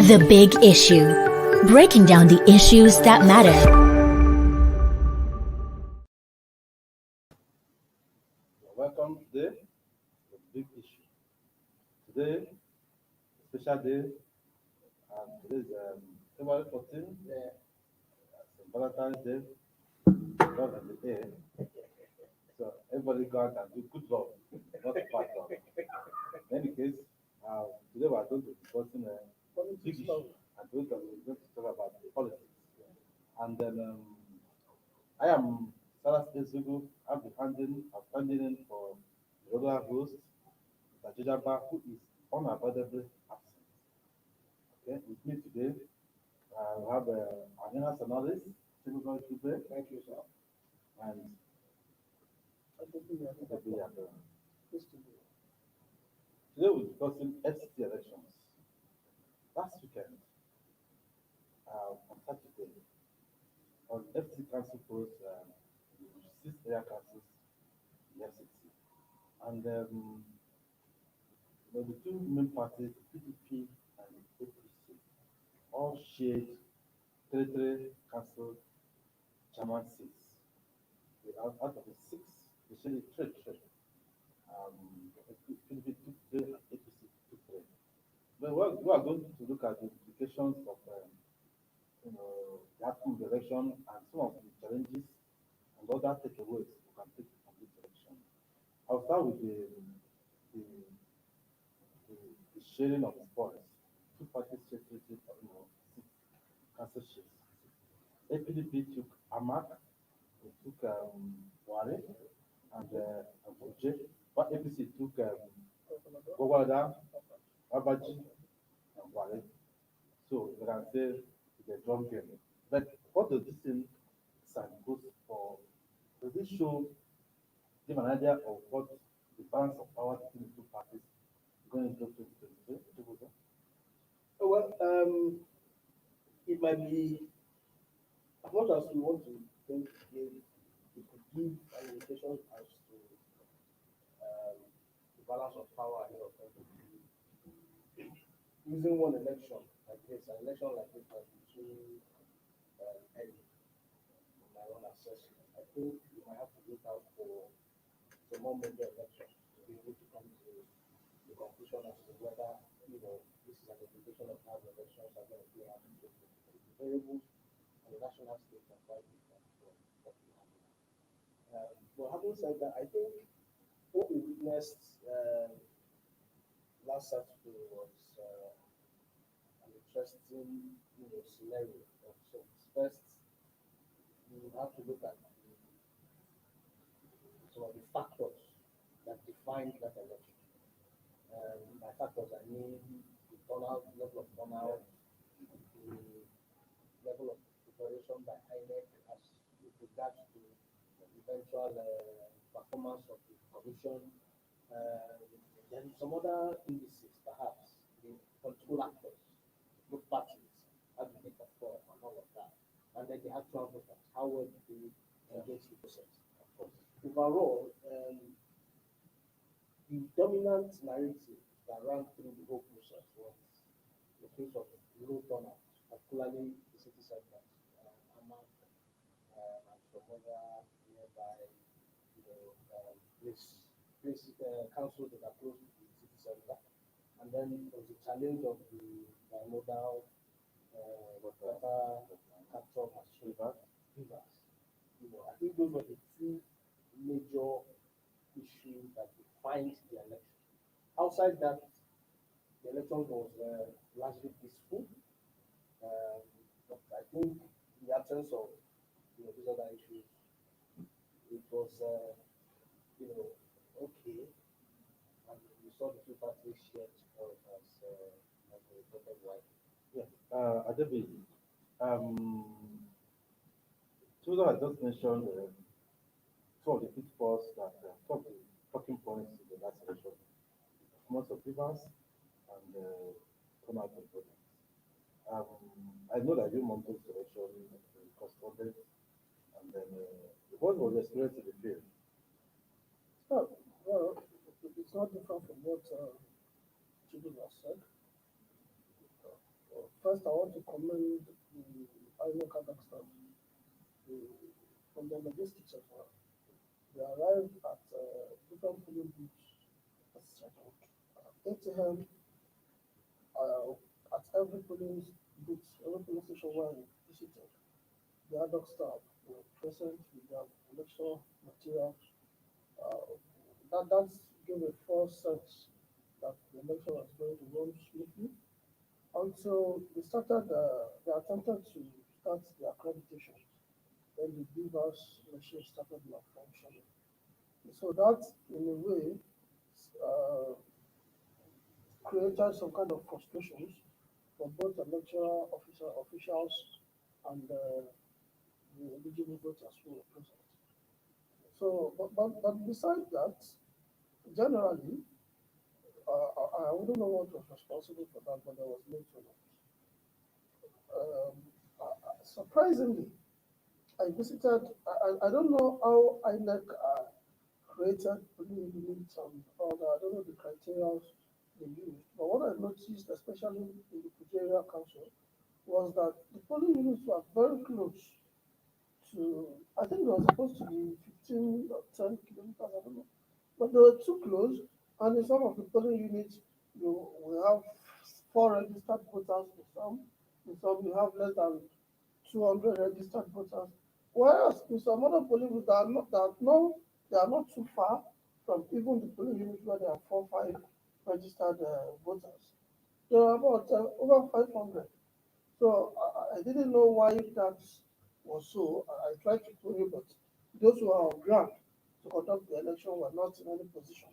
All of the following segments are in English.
The Big Issue. Breaking down the issues that matter. Welcome today to The Big Issue. Today, special day, and today is February 14th, St. Valentine's Day, love in the air. So everybody go out and do good love, not bad love. In any case, today we are going to be discussing big issue, and today we're going to talk about politics. And then I am Salas Ezugu. I'll be standing in for the regular host, Mr. Jojaba, who is unavoidably absent. Okay, with me today, we have Anina Sonalis, Technical Today. Thank you, sir. And today we're discussing FCT elections. Last weekend, on Saturday, on FCT Council post, 6 area councils in FCT. And the two main parties, PDP and APC, all shared territory council chairman seats. Out of the 6, they shared three. PDP took 3 and APC took 3. But we are going to look at the implications of the outcome of the election and some of the challenges and other takeaways we can take from this election. I'll start with the sharing of the spoils. Two parties shared council shares. APDP took Amak, they took Ware and Buje, but APC took Gowada, Abaji, and Ware. So you can say it's a drum game. But what does this thing signpost for? Does this show, give an idea of what the balance of power between the two parties going into 2023? Well, it might be, as much as we want to think, it could give an indication as to the balance of power ahead of 2023. Using one election like this, an election like this might be too early in my own assessment. I think we might have to look out for the more major elections to be able to come to the conclusion as to whether, this is an indication of how the elections are going to play out in the variables on the national stage are quite different from what we have now. But having said that, I think what we witnessed last Saturday was an interesting scenario of sorts. First, you have to look at some of the factors that defined that election. By factors, I mean the turnout, level of turnout, the level of preparation by INEC as with regards to the eventual performance of the commission, then some other indices, perhaps the control actors, both parties, how do they perform and all of that, and then the actual voters, how well do they engage the process, of course. Overall, the dominant narrative that ran through the whole process was the case of low turnout, particularly the city centers, Amak, and some other nearby, councils that are close to the city center. And then there was the challenge of the bimodal water capture machine rivers. I think those were the two major issues that defined the election. Outside that, the election was largely peaceful. But I think in the absence of these other issues, it was okay. And we saw the two parties shared as a reported widely. Yes, Adebi. So I just mentioned two of the pitfalls that two of the talking points in the last election. Most of rivers and turnout of voters. I know that you monitored the election correspondent, and then what was the experience in the field? Oh, well, it's not different from what Chibu has said. First, I want to commend the INEC conduct staff from the logistics of they arrived at different polling booths at 8 a.m. At every polling booth, every polling station where I visited. The adult staff were present with their election materials. That gave a false sense that the election was going to run smoothly until they attempted to start the accreditation. Then the beavers machine started malfunctioning. So that, in a way, uh, created some kind of frustrations for both electoral officials and the eligible voters who were present. So, but besides that, generally, I wouldn't know what was responsible for that, but there was no turnout. Surprisingly, I visited, I don't know how INEC created polling units and all that. I don't know the criteria they used, but what I noticed, especially in the Nigeria Council, was that the polling units were very close to, I think it was supposed to be 15 or 10 kilometers, I don't know. But they were too close, and in some of the polling units, you will have 4 registered voters in some you have less than 200 registered voters. Whereas in some other polling units they are not too far from even the polling units where there are 4, 5 registered voters. There are about over 500. So I didn't know why that was so. I tried to query, but those who are on ground to conduct the election were not in any position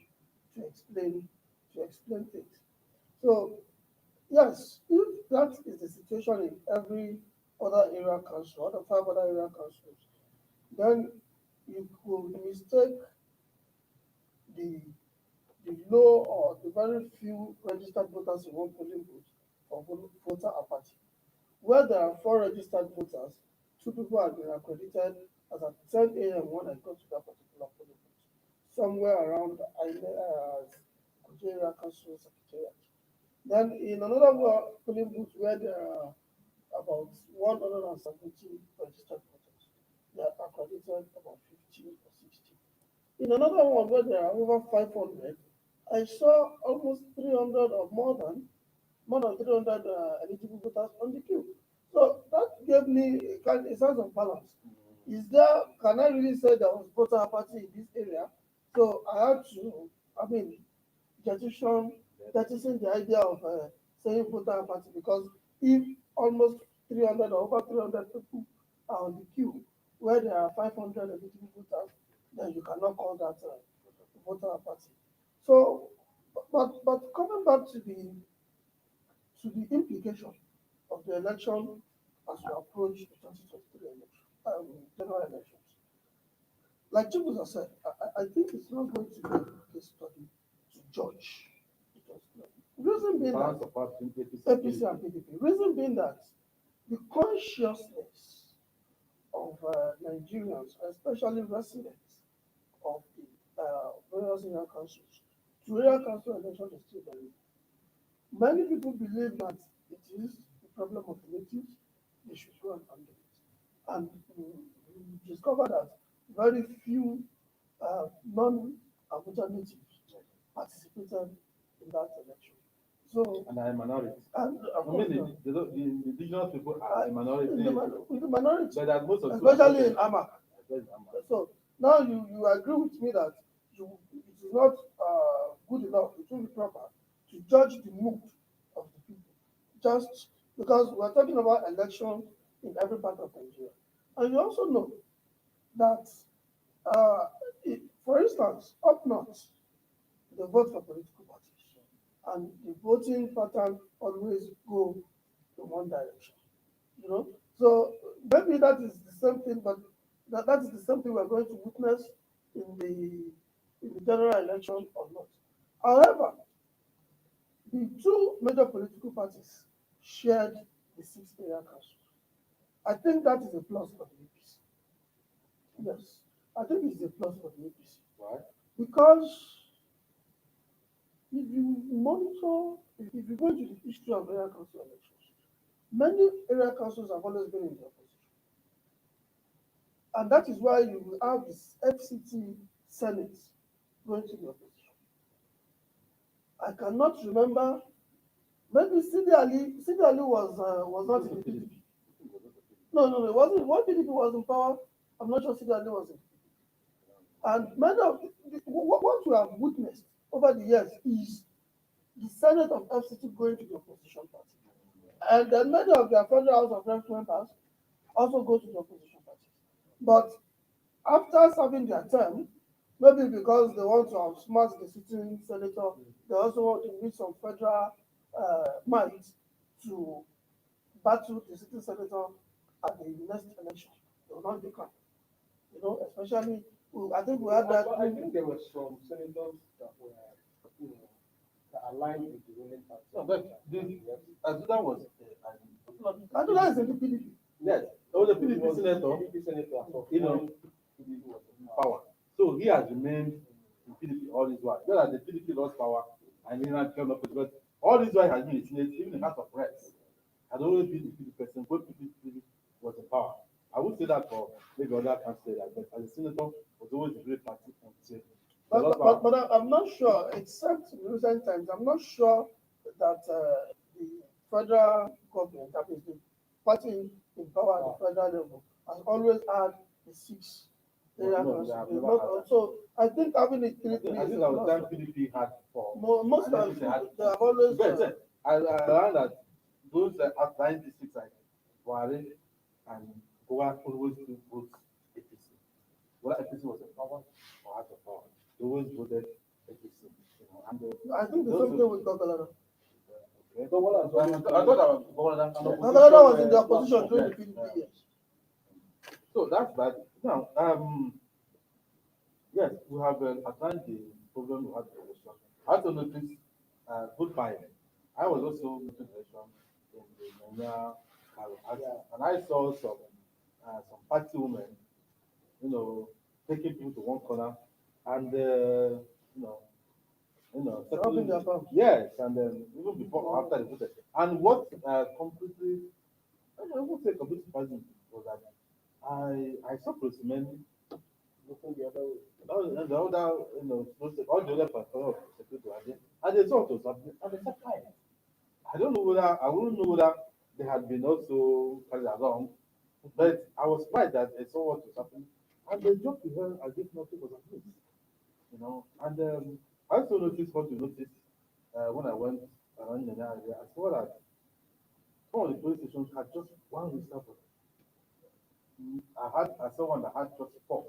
to explain things. So yes, if that is the situation in every other area council, other 5 other area councils, then you could mistake the low or the very few registered voters in one polling booth for voter apathy. Where there are 4 registered voters, 2 people have been accredited as at 10 a.m. when I got to that particular polling booth, somewhere around Nigeria Council Secretariat. Then in another polling booth where there are about 170 registered voters, they are accredited about 50 or 60. In another one where there are over 500, I saw almost 300 or more than 300 eligible voters on the queue. So that gave me a sense of balance. Can I really say there was voter apathy in this area? So I had to, I mean, jettison, jettison the idea of saying voter apathy because if almost 300 or over 300 people are on the queue where there are 500 eligible voters, then you cannot call that voter apathy. So, but coming back to the implication of the election as we approach the 2023 election, general elections. Like Chibuza said, I think it's not going to be a case study to judge. Reason being that APC and PDP. Reason being that the consciousness of Nigerians, especially residents of the various area councils, to area council election is still very. Many people believe that it is the problem of the natives, they should go and handle it. And we discover that very few non-Abuja natives participated in that election. So, and are a minority. And I mean, the indigenous people are a minority. In the minority, but that most of especially in Amak. So now you agree with me that it is not good enough, it will be proper to judge the mood of the people. Just because we're talking about election in every part of Nigeria. And you also know that, for instance, up north, they vote for political parties. And the voting pattern always go in one direction. You know? So maybe that is the same thing, but that is the same thing we're going to witness in the general election or not. However, the 2 major political parties shared the 6 area council. I think that is a plus for the APC. Yes, I think it's a plus for the APC. Why? Because if you go into the history of area council elections, Many area councils have always been in the opposition. And that is why you will have this FCT Senate going to the opposition. I cannot remember, maybe Sidi Ali was not in the PDP. No, it wasn't. What PDP was in power, I'm not sure Sidi Ali was in. And many of what we have witnessed over the years is the Senate of FCT going to the opposition party. And then many of their Federal House of Reps members also go to the opposition party. But after serving their term, maybe because they want to outsmart the sitting senator, they also want to use some federal might to battle the sitting senator at the next election. They will not become, especially, I think we had that. I think there were some senators that were, you know, that aligned with the ruling party. No, but Azuda was. Adula is in the PDP. Yes, there was a PDP senator. PDP senator, You know, PDP was in power. So he has remained in PDP all his while. Just as the PDP lost power and he now came up with, but all this while has been in Senate, even in House of Reps, has always been the PDP person when PDP was in power. I would say that for maybe other candidates, but as a senator, was always a great party until But I'm not sure, except in recent times, I'm not sure that the federal government, that is the party in power at the federal level, has always had the six area No, they councils. have They've never not- had that. So I think having it I think that was time PDP had for most and then times they had they have always I learned that those outlying districts like Wari and Goa always do vote APC. Whether APC was in power or out of power, they always voted APC. And I think the same thing with Gogalada. okay. So what I thought that was Gogalada was in the opposition during the PDP years. So that's bad. Now, yes, we have outlined the problem we had in the election. I also noticed vote buying. I was also making election in the Nanya and I saw some party women, taking people to one corner and Rubbing their palms. yes, and then even before or after they voted. And what completely, I won't say completely surprised me was that I saw policemen looking the other way. And the other, all the other patrol of security and they saw it was happening, and they said, "Hi." I wouldn't know whether they had been also carried along, but I was surprised that I saw what was happening, and they jumped to her as if nothing was happening. And I also noticed what you noticed when I went around the area. I saw that some of the police stations had just one reservoir. I saw one that had just four,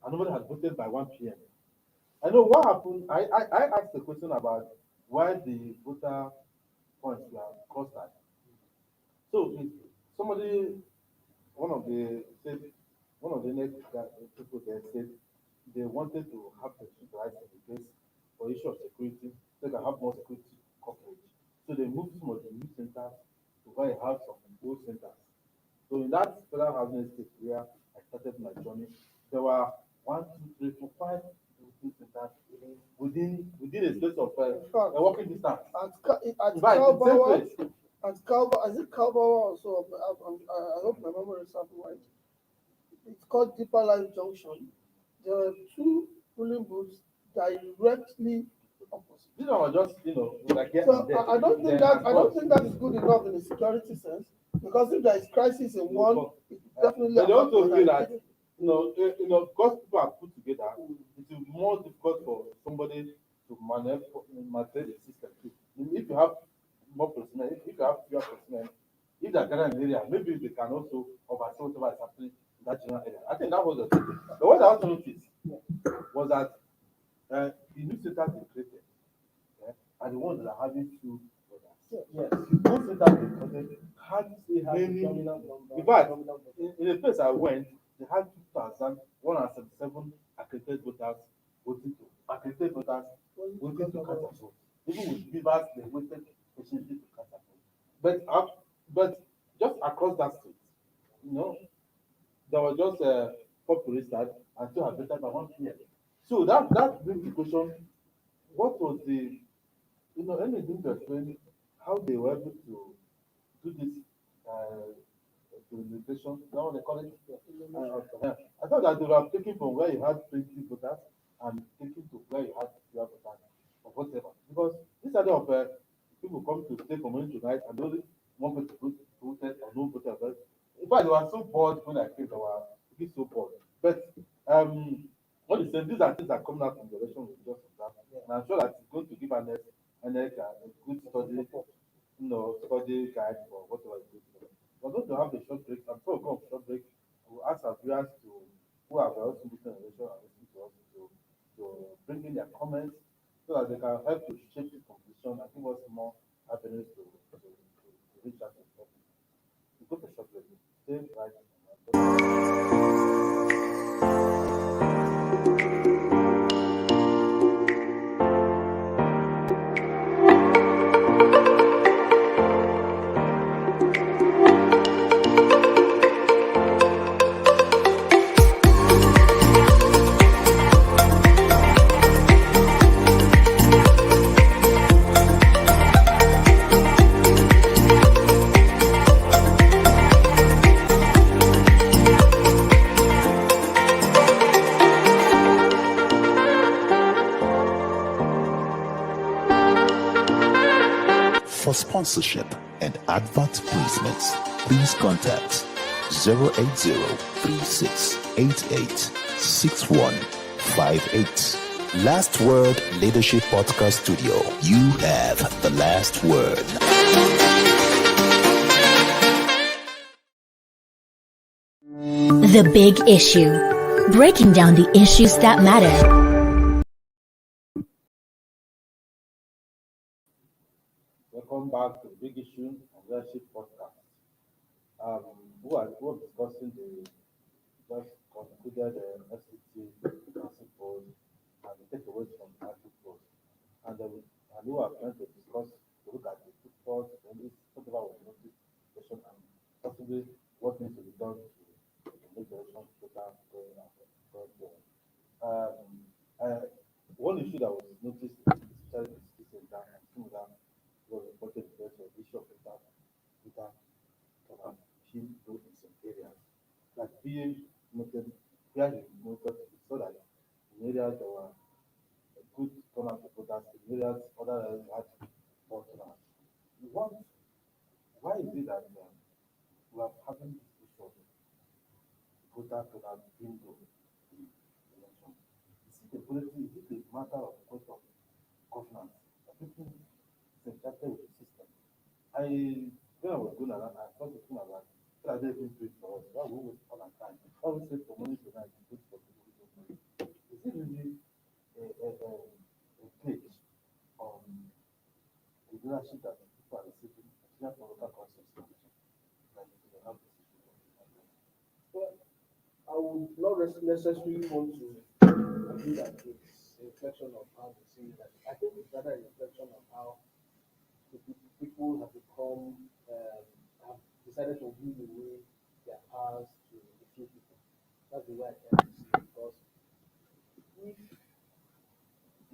and nobody had voted by 1 p.m. I know what happened. I asked the question about why the voter points were clustered. So if somebody, one of the said, one of the next people there said they wanted to have the rights in the place for issue of security, so they can have more security coverage. So they moved some of the new centers to where I have some old centers. So in that federal housing estate where I started my journey, there were 1, 2, 3, 4, 5 voting centers within a space of a walking distance. At In fact, the same Calbawa, place. at Calbawa, is it Calbawa also? I hope my memory is right. It's called Deeper Life Junction. There are two polling booths directly opposite. These are just, like here So and there. I don't think Then that across. is good enough in a security sense, because if there is crisis in one, it definitely But they affects also the feel other. that, because people are put together, it will be more difficult for somebody to manipulate the system too. If you have more personnel, if you have fewer personnel, if they are gathered in the area, maybe they can also oversee whatever is happening in that general area. I think that was the thing. But what I also noticed was that the new centers they created are the ones that are having two brothers. Yes. Those centers they created had many. In fact, in the place I went, they had 2,177 accredited voters waiting to cast their vote. Even with beavers, they waited patiently to cast their vote. But just across that street, there was just four police that and two had voted by 1 p.m. So that brings the question: what was the anything to explain how they were able to do this limitation, you know what they call it? I thought that they were taking from where you had 20 voters and taking to where you had 12 voters or whatever. Because this idea of people come to stay for money tonight and only one person voted or no voted. But in fact, they were so bored when I came, they were really so bored. But what you saying, these are things that come out from the election we just observed. And I'm sure that it's going to give an a good study, study guide for whatever it is. We're going to have a short break. And before we go on short break, we'll ask our viewers to who have also listened to the election and listened to us to bring in their comments so that they can help to shape the conclusion and give us more avenues to reach out to the public. We go for short break. Stay right. For sponsorship and advert placements, please contact 080-3688-6158. Last Word Leadership Podcast Studio. You have the last word. The Big Issue. Breaking down the issues that matter. Welcome back to the Big Issue and Leadership Podcast. Who are discussing the just concluded FCT principles and the takeaways from the articles. And who are trying to discuss, to look at the pitfalls, and whatever was noticed, session, and possibly what needs to be done to make the election better going forward. One issue that was noticed, especially in the city center and similar, was reported in the issue of data can achieve growth in some areas. Like being noted, here is noted so that in areas there were a good turnout of voters, in areas other areas had poor turnout. What, why is it that we are having this issue of voter turnout being low in election? Is it a policy, is it a matter of course of governance? Are people disenchanted with the system? When I was going around, I thought thinking about what are they going to do for us? Why we waste all our time? Why we save for money tonight to do for people who don't know? Is it really a take on the leadership that people are receiving, especially for local councils? Like they have this issue. Well, I would not necessarily want to agree that it's a reflection of how they see that. I think it's rather a reflection of how the people have become, have decided to give away their powers to a few people. That's the way I can see it. Because if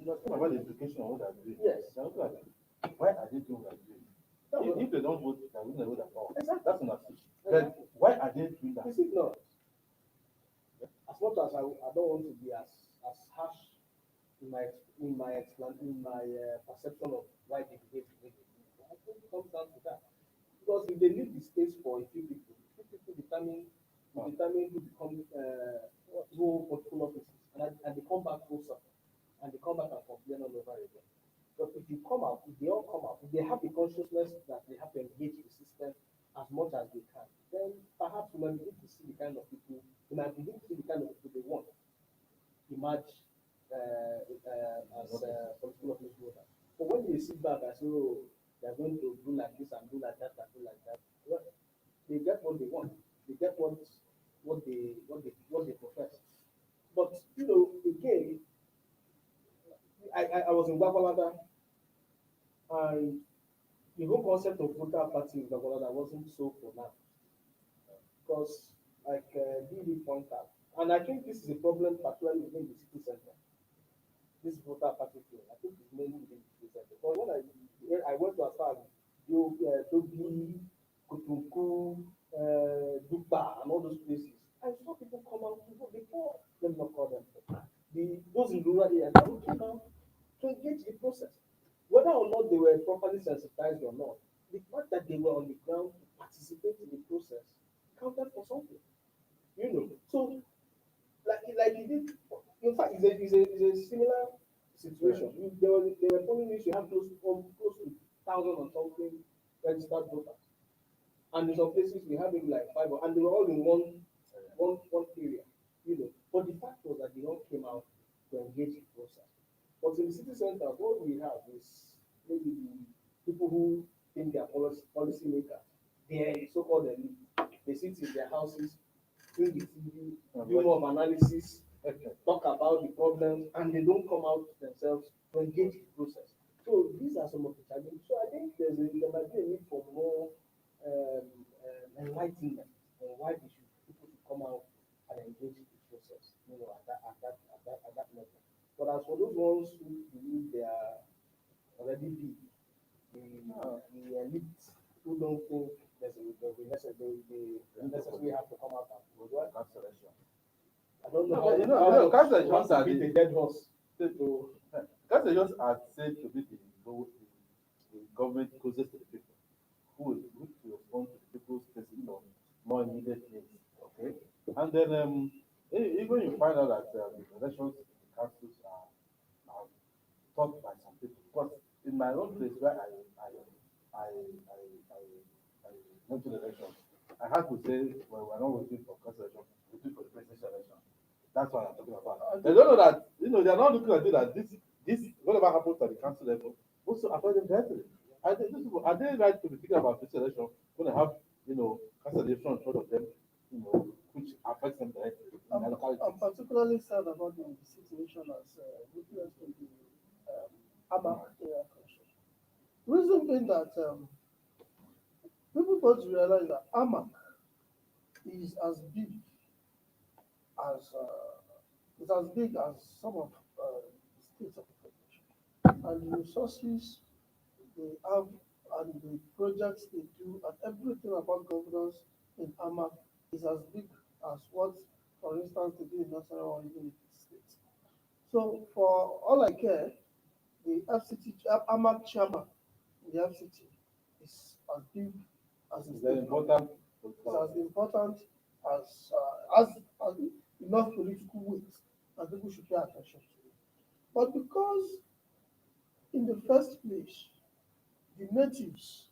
Talking about the implication of what they're doing. Yes. Why are they doing what they're doing? If they don't vote, they will never vote at all. Exactly. That's not it. But why are they doing that? Is it not? As much as I don't want to be as harsh in my perception of why they behave the way they do, I think it comes down to that. Because if they leave the space for a few people determine who become who control offices, and they come back closer, and they come back and complain all over again. But if you come out, if they all come out, if they have the consciousness that they have to engage the system as much as they can, then perhaps we might begin to see the kind of people, we might begin to see the kind of people they want emerge as political office voters. But when they sit back and say, oh, they're going to do like this and do like that and do like that, well, they get what they want. They get what they profess. But again, I was in Gwagwalada, and the whole concept of voter party in Gwagwalada wasn't so pronounced. Because, like DD pointed out, and I think this is a problem particularly within the city center. This voter party thing, I think it's mainly within the city center. But when I went to as far as Toby, Kutuku, Dupa, and all those places. I saw people come out before, let me not call them. Those in rural areas, they came out to engage the process. Whether or not they were properly sensitized or not, the fact that they were on the ground to participate in the process counted for something. So like it did. In fact, it's a similar situation. They were telling me you have close to thousand or something registered voters, and in some places we have maybe like five, and they were all in one area. But the fact was that they all came out to engage the process. But in the city center, what we have is maybe the people who think they are policy makers. They are so-called elite. They sit in their houses, bring the TV, do more of analysis, talk about the problems, and they don't come out themselves to engage the process. So these are some of the challenges. So I think there might be a need for more enlightenment on why people should come out and engage the process. At that level. But as for those ones who believe they are already big, the elite who don't think they necessarily have to come out and do what? Cancellation. I don't know how cancellations are beat a dead horse. cancellations are said to be the government closest to the people, who respond to the people's more immediate needs. Okay, and then even you find out that the elections in the councils are taught by some people. Because in my own place where I, I, I went to the elections, I had to say, well, we're not waiting for cancellation, we're waiting for the presidential election. That's what I'm talking about. They don't know that, they're not looking at it that this whatever happens at the council level also affects them directly. Are they right to be thinking about this election when they have, cancellation in front of them, which affects them directly in their locality? I'm particularly sad about the situation as witness to the AMAC area construction. Reason being that people got to realize that AMAC is as big as some of the states of the federation, and the resources they have and the projects they do and everything about governance in AMAC is as big as what, for instance, they do in national or even in the states. So for all I care, the FCT AMAC chairman in the FCT is as big as It's very important. it's as important as enough political weight that people should pay attention to. But because in the first place, the natives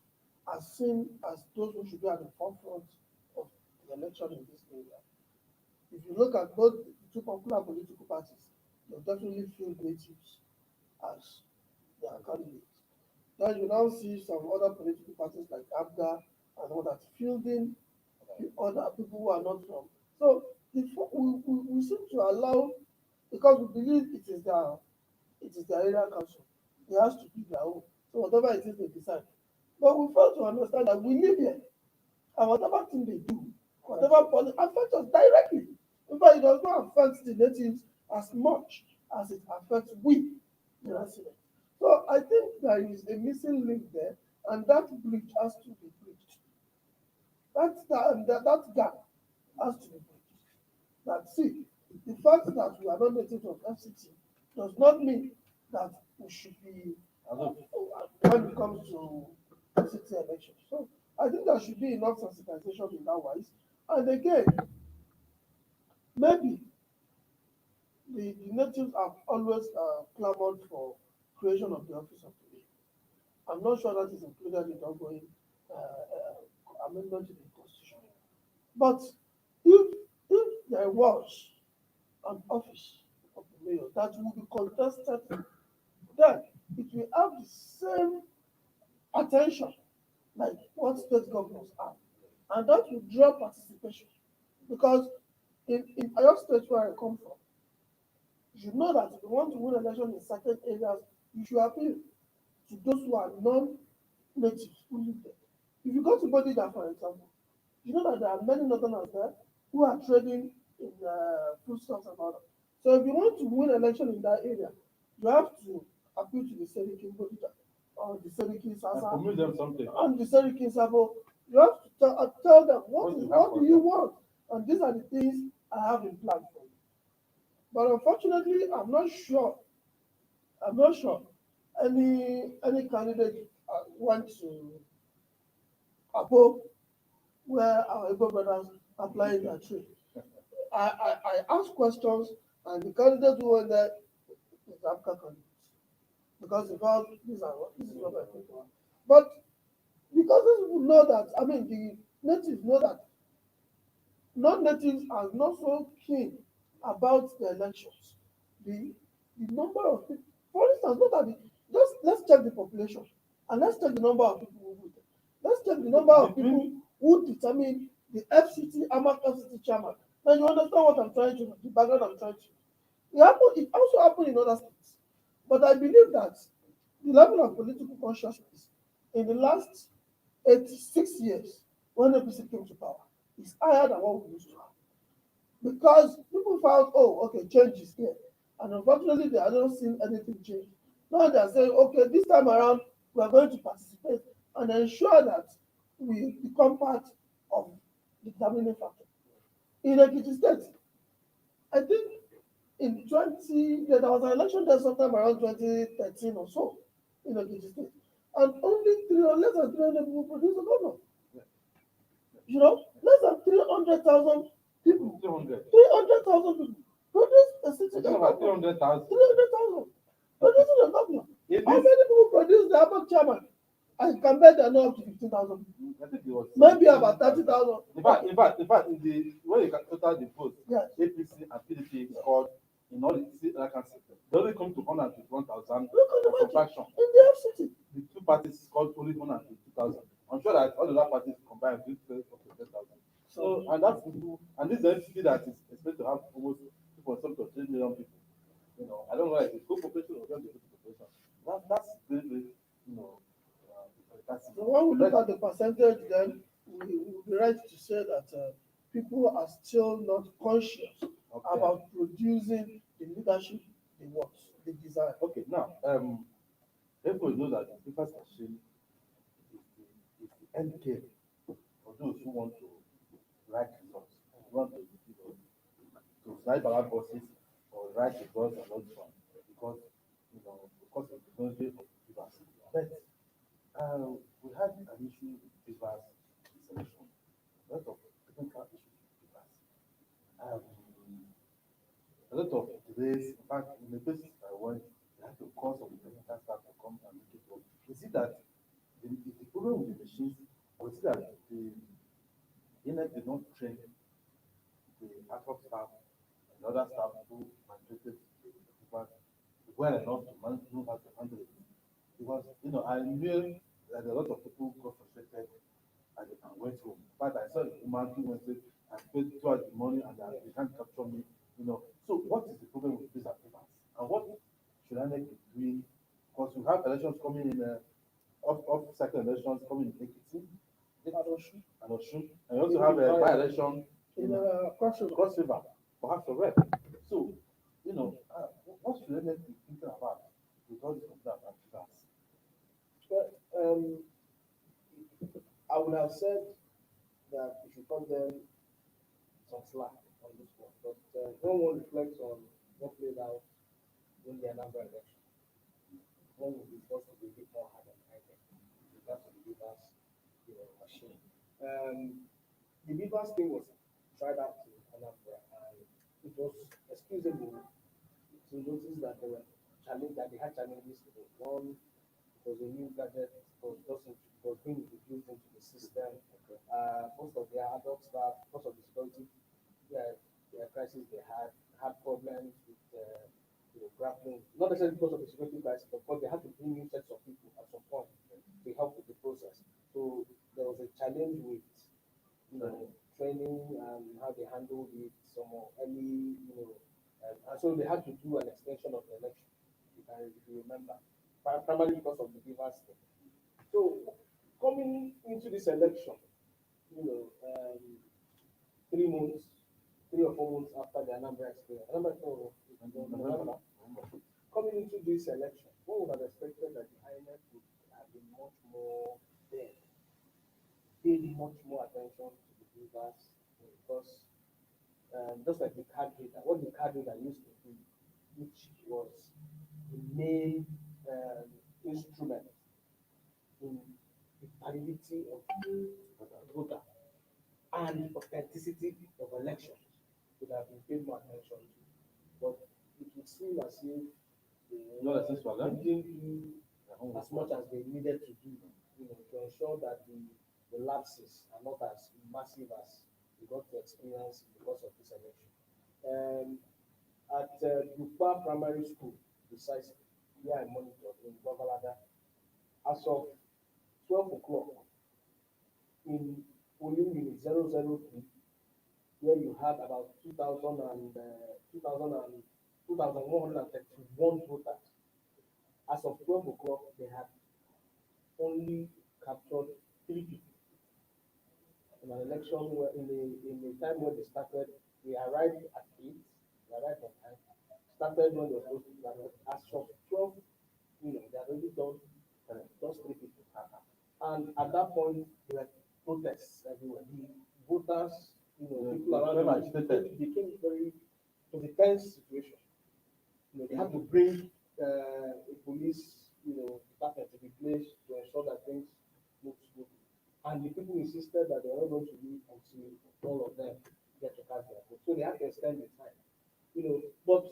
are seen as those who should be at the forefront of the election in this area. If you look at both the two popular political parties, they'll definitely feel natives as their candidates. Then you now see some other political parties like ABGA and all that fielding the other people who are not from. So we seem to allow, because we believe it is their area council. It has to be their own. So whatever it is they decide. But we fail to understand that we live here, and whatever thing they do, whatever policy affects us directly. In fact, it does not affect the natives as much as it affects we, the residents. So I think there is a missing link there, and that bridge has to be bridged. That gap has to be bridged. That see, the fact that we are not native of FCT does not mean that we should be when it comes to FCT elections. So I think there should be enough sensitization in that wise. And again, maybe the natives have always clamored for creation of the office of the league. I'm not sure that is included in the ongoing amendment to the constitution. But if there was an office of the mayor that will be contested, then it will have the same attention like what state governors have. And that will draw participation. Because in Oyo State where I come from, you know that if you want to win election in certain areas, you should appeal to those who are non-natives who live there. If you go to Bodija, for example, you know that there are many northerners there who are trading in foodstuffs and all that. So if you want to win election in that area, you have to appeal to the Seriki Bodija or the Seriki Sasa Promise them something. and the Seriki Sabo You have to tell them What do you have what for do you them? want, and these are the things I have in plan for you. But unfortunately, I'm not sure any candidate went to Abo where our Igbo brothers are applying their trade. I asked questions, and the candidate who went there is African candidate because this is what I think. But because these people know that, I mean, the natives know that non-natives are not so keen about the elections. The the number of people, for instance, look at the just let's check the population and let's check the number of people who voted. Let's check the number of people who determine the FCT, AMAC FCT chairman. Now you understand what I'm trying to, the background I'm trying to. It also happened in other states. But I believe that the level of political consciousness in the last 86 years when APC came to power is higher than what we used to have. Because people felt, oh, okay, change is here. And unfortunately, they are not seeing anything change. Now they are saying, okay, this time around, we are going to participate and ensure that we become part of the determining factor. In Ekiti State, I think there was an election there sometime around 2013 or so in Ekiti State. And less than 300 people produced a governor. You know, less than 300,000 people. 300. 300,000 people produced a city. Talking about 300,000. 300,000 producing a governor. If How this- many people produced the ABAC chairman? I can bet they're not up to 15,000. I think it was Maybe about 30,000. In fact, when you can total the votes, Yes. APC and PDP scored in all the vacancies. They only come to 151,000 Look at the budget fraction. in the FCT. The two parties scored only 150,000. I'm sure that all the other parties combined will up to 10,000. So, and this is the FCT that is expected to have almost 2.3 million people. You know, I don't know if it's good population or not the good population. That's really, you know, that's So when we look at the percentage, then we would be right to say that people are still not conscious about producing the leadership they want, they desire. Okay, now, everybody knows that the papers machine is the end game for those who want to write results, who want to, to write ballot boxes or write results and all this one, because, because of the technology of papers. But we had an issue with papers selection, a lot of technical issues with papers. A lot of delays, in fact, in the places I went, they had to call some technical staff to come and make it work. You see that the problem with the machines, I would see that the internet did not train the backup staff and the other staff who manipulated the papers well enough to know how to handle it. Because, I knew that a lot of people got frustrated and went home. But I saw a woman who went to and paid twice the money and they can't capture me. So what is the problem with these papers? And what should I make it doing? Because we have elections coming in, off-cycle elections coming in Ekiti, and Osun, and you also have a by-election In Cross River. Cross River, perhaps a rep. So, what should I make you thinking about with all this complaint about papers? Well, I would have said that we should cut them some slack on this one, but when one reflects on what played out in the Anambra election, one would be forced to be a bit more hard on Item with regards to the Beavers machine. The Beavers thing was tried out in Anambra, and it was excusable to notice that they were challenged, that they had challenges to it. One, it was a new gadget, was being introduced into the system. Most of their adult staff, because of the security crisis they had problems with grappling, not necessarily because of the security crisis, but because they had to bring new sets of people at some point to help with the process. So there was a challenge with training and how they handled it, some more early, and so they had to do an extension of the election, if you remember, primarily because of the Beavers thing. So coming into this election, 3 or 4 months after the Anambra experience, November, coming into this election, one would have expected that the INEC would have been much more there, paid protection to the voters because just like the card reader, what the card reader used to do, which was the main instrument in the validity of the voter and authenticity of elections would have been paid more attention to. But it would seem as if they didn't do as much as they needed to do, to ensure that the lapses are not as massive as we got to experience because of this election. At Dupa Primary School, besides where I monitored in Babalada, as of 12 o'clock in polling unit 003, where you had about 2,131 voters. As of 12 o'clock, they had only captured 3 people. In an election where in the time when they started, we arrived at 8, we arrived on time, started when they were supposed to start. As of 12, they had already done just 3 people. And at that point, there were protests everywhere. The voters, people around them became very, it was a tense situation. They had to bring a police, department to the place to ensure that things move smoothly. And the people insisted that they were not going to leave until all of them get to cast their vote. So they had to extend the time. But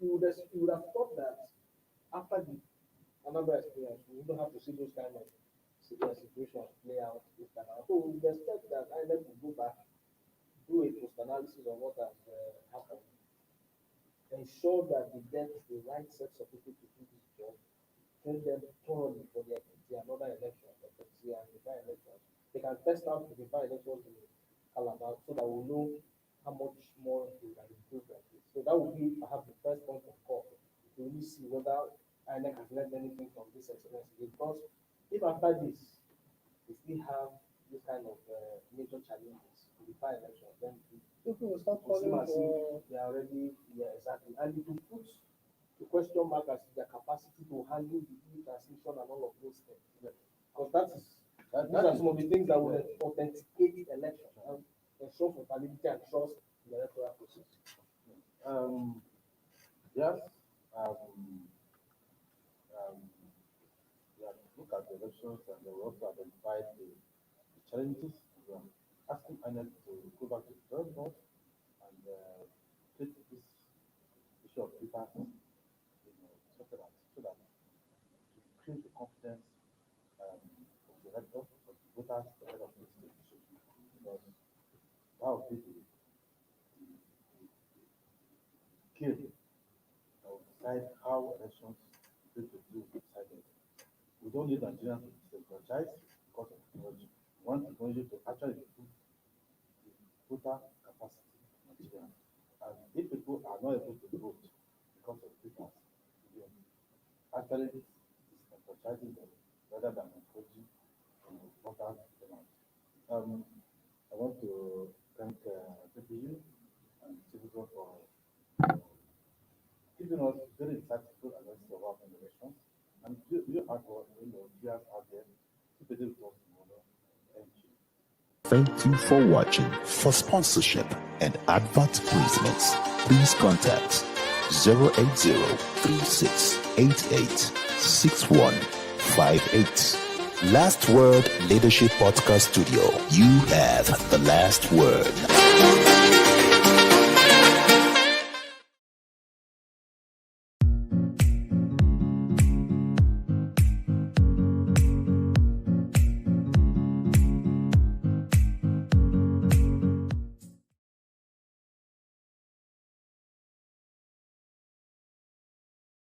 you would have thought that after the another experience, we don't have to see those kind of situations play out this time. So we expect that INEC will go back, do a post-analysis of what has happened, ensure that they get the right sets of people to do this job, train them thoroughly for the another election, the elections. They can test out the elections in Calabar so that we know how much more we can improve that. So that would be perhaps the first point of call to really see whether INEC has learned anything from this experience. Because if after this we still have this kind of major challenges in the elections, then people will start calling for they are already exactly, and it will put the question mark as to their capacity to handle the transmission and all of those things. Because these are some of the things that will authenticate the election and ensure for validity and trust in the electoral process. Yes. Look at the elections and they will also identify the challenges. We are asking INEC to go back to the drawing board and take this issue of data, so that to increase the confidence of the electors, of the voters, ahead of this issue. Because that would be the key that will decide how elections are going to be decided. We don't need Nigerians to be franchise because of technology. We want technology to actually improve the voter capacity in Nigeria. And if people are not able to vote because of papers, actually it's franchising them rather than encouraging voter demand. I want to thank PPU and Citizen for giving us very insightful analysis of our elections. And you have viewers out there, keep it with us tomorrow. Thank you. Thank you for watching. For sponsorship and advert placements, please contact 080-3688-6158. Last Word Leadership Podcast Studio. You have the last word.